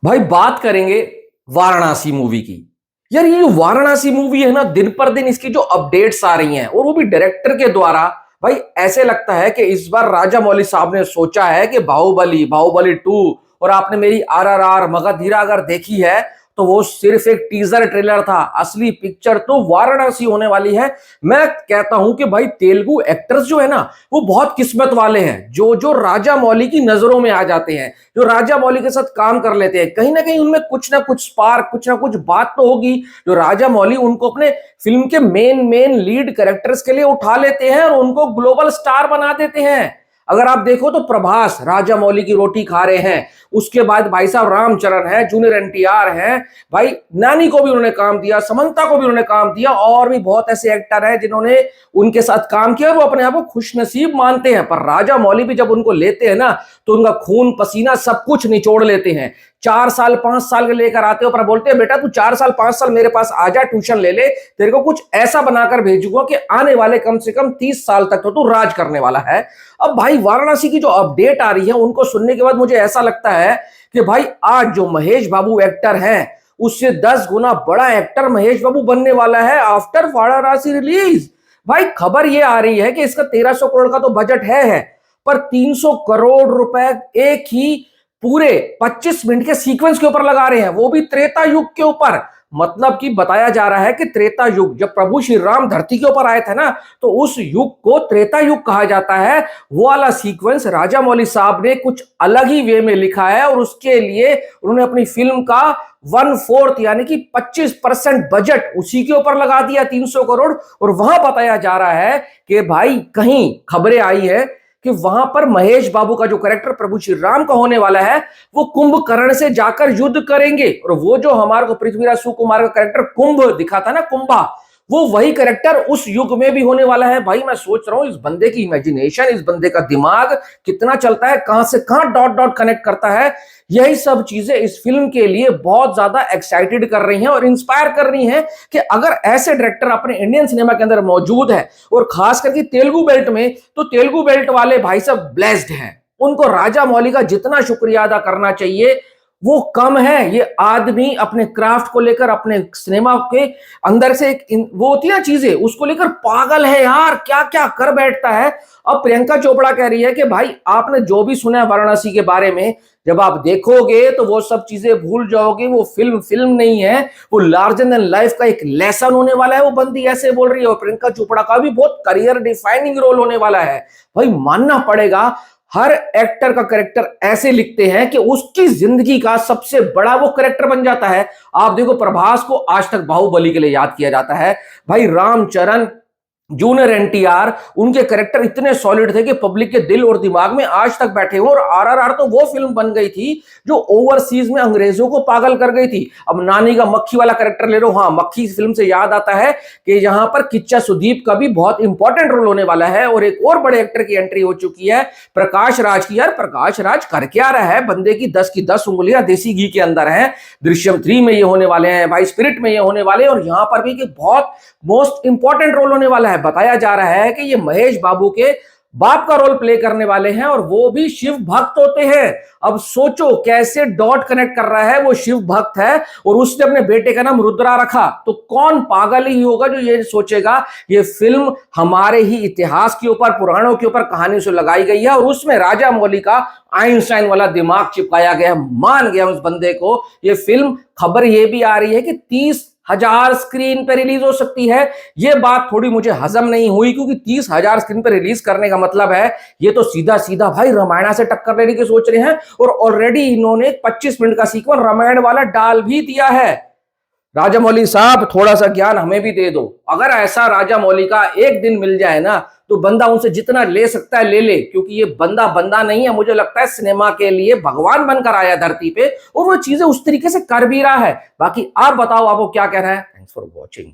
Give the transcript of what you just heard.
भाई बात करेंगे वाराणसी मूवी की। यार ये जो वाराणसी मूवी है ना, दिन पर दिन इसकी जो अपडेट्स आ रही हैं और वो भी डायरेक्टर के द्वारा, भाई ऐसे लगता है कि इस बार राजा मौली साहब ने सोचा है कि बाहुबली बाहुबली 2 और आपने मेरी RRR मगधीरा अगर देखी है तो वो सिर्फ एक टीजर ट्रेलर था। असली पिक्चर तो वाराणसी होने वाली है। मैं कहता हूं कि भाई तेलुगु एक्टर्स जो है ना, वो बहुत किस्मत वाले हैं जो जो राजा मौली की नजरों में आ जाते हैं, जो राजा मौली के साथ काम कर लेते हैं। कहीं ना कहीं उनमें कुछ ना कुछ स्पार्क, कुछ ना कुछ बात तो होगी जो राजा मौली उनको अपने फिल्म के मेन मेन लीड कैरेक्टर्स के लिए उठा लेते हैं और उनको ग्लोबल स्टार बना देते हैं। अगर आप देखो तो प्रभास राजा मौली की रोटी खा रहे हैं, उसके बाद भाई साहब रामचरण है, जूनियर NTR है, भाई नानी को भी उन्होंने काम दिया, समंता को भी उन्होंने काम दिया, और भी बहुत ऐसे एक्टर हैं जिन्होंने उनके साथ काम किया। वो अपने आप को खुशनसीब मानते हैं, पर राजा मौली भी जब उनको लेते हैं ना तो उनका खून पसीना सब कुछ निचोड़ लेते हैं। 4 साल 5 साल के लेकर आते हो, पर बोलते हैं बेटा तू 4 साल 5 साल मेरे पास आजा, ट्यूशन ले ले, तेरे को कुछ ऐसा बनाकर भेजूंगा कि आने वाले कम से कम 30 साल तक तो तू राज करने वाला है। अब भाई वाराणसी की जो अपडेट आ रही है उनको सुनने के बाद मुझे ऐसा लगता है कि भाई आज जो महेश बाबू एक्टर हैं उससे 10 गुना बड़ा एक्टर महेश बाबू बनने वाला है आफ्टर वाराणसी रिलीज। भाई खबर ये आ रही है कि इसका 1300 करोड़ का तो बजट है, पर 300 करोड़ रुपए एक ही पूरे 25 मिनट के सीक्वेंस के ऊपर लगा रहे हैं, वो भी त्रेता युग के ऊपर। मतलब कि बताया जा रहा है कि त्रेता युग जब प्रभु श्री राम धरती के ऊपर आए थे ना, तो उस युग को त्रेता युग कहा जाता है। वो वाला सीक्वेंस राजा मौली साहब ने कुछ अलग ही वे में लिखा है और उसके लिए उन्होंने अपनी फिल्म का 1/4 यानी कि 25% बजट उसी के ऊपर लगा दिया, 300 करोड़। और वहां बताया जा रहा है कि भाई कहीं खबरें आई है कि वहां पर महेश बाबू का जो कैरेक्टर प्रभु श्री राम का होने वाला है वो कुंभकर्ण से जाकर युद्ध करेंगे, और वो जो हमारे को पृथ्वीराज सुकुमार का कैरेक्टर कुंभ दिखा था ना, कुंभा, वो वही कैरेक्टर उस युग में भी होने वाला है। भाई मैं सोच रहा हूं इस बंदे की इमेजिनेशन, इस बंदे का दिमाग कितना चलता है, कहां से कहां डॉट डॉट कनेक्ट करता है। यही सब चीजें इस फिल्म के लिए बहुत ज्यादा एक्साइटेड कर रही हैं और इंस्पायर कर रही हैं कि अगर ऐसे डायरेक्टर अपने इंडियन सिनेमा के अंदर मौजूद है, और खास करके तेलुगु बेल्ट में, तो तेलुगु बेल्ट वाले भाई सब ब्लेस्ड हैं। उनको राजा मौली का जितना शुक्रिया अदा करना चाहिए वो कम है। ये आदमी अपने क्राफ्ट को लेकर, अपने सिनेमा के अंदर से एक वो होती है चीजें, उसको लेकर पागल है यार, क्या क्या कर बैठता है। अब प्रियंका चोपड़ा कह रही है कि भाई आपने जो भी सुना है वाराणसी के बारे में, जब आप देखोगे तो वो सब चीजें भूल जाओगे। वो फिल्म फिल्म नहीं है, वो लार्जर देन लाइफ का एक लेसन होने वाला है। वो बंदी ऐसे बोल रही है, और प्रियंका चोपड़ा का भी बहुत करियर डिफाइनिंग रोल होने वाला है। भाई मानना पड़ेगा, हर एक्टर का कैरेक्टर ऐसे लिखते हैं कि उसकी जिंदगी का सबसे बड़ा वो कैरेक्टर बन जाता है। आप देखो प्रभास को आज तक बाहुबली के लिए याद किया जाता है। भाई रामचरण, जूनियर NTR, उनके कैरेक्टर इतने सॉलिड थे कि पब्लिक के दिल और दिमाग में आज तक बैठे हुए। और RRR तो वो फिल्म बन गई थी जो ओवरसीज में अंग्रेजों को पागल कर गई थी। अब नानी का मक्खी वाला कैरेक्टर ले लो, हाँ मक्खी फिल्म से याद आता है कि यहाँ पर किच्चा सुदीप का भी बहुत इंपॉर्टेंट रोल होने वाला है। और एक और बड़े एक्टर की एंट्री हो चुकी है, प्रकाश राज की। यार प्रकाश राज कर क्या रहा है, बंदे की 10 की 10 उंगलियां देसी घी के अंदर है। दृश्यम 3 में ये होने वाले हैं, भाई स्पिरिट में ये होने वाले हैं, और यहां पर भी बहुत मोस्ट इंपॉर्टेंट रोल होने वाला है। बताया जा रहा है कि ये महेश बाबू के बाप का रोल प्ले करने वाले हैं, और वो भी शिव भक्त होते हैं। अब सोचो कैसे डॉट कनेक्ट कर रहा है, वो शिव भक्त है और उसने अपने बेटे का नाम रुद्रा रखा। तो कौन पागल ही होगा जो ये सोचेगा ये फिल्म हमारे ही इतिहास के ऊपर, पुराणों के ऊपर कहानी से लगाई गई है, और उसमें राजा मौली का आइंस्टाइन वाला दिमाग चिपकाया गया। मान गया उस बंदे को ये फिल्म। खबर ये भी आ रही है कि 30,000 स्क्रीन पे रिलीज हो सकती है। ये बात थोड़ी मुझे हजम नहीं हुई, क्योंकि 30,000 स्क्रीन पे रिलीज करने का मतलब है ये तो सीधा सीधा भाई रामायण से टक्कर लेने की सोच रहे हैं। और ऑलरेडी इन्होंने 25 मिनट का सीक्वेंस रामायण वाला डाल भी दिया है। राजा मौली साहब थोड़ा सा ज्ञान हमें भी दे दो। अगर ऐसा राजा मौली का एक दिन मिल जाए ना, तो बंदा उनसे जितना ले सकता है ले ले, क्योंकि ये बंदा बंदा नहीं है, मुझे लगता है सिनेमा के लिए भगवान बनकर आया धरती पे, और वो चीजें उस तरीके से कर भी रहा है। बाकी आप बताओ, आपको क्या कहना है। Thanks for watching.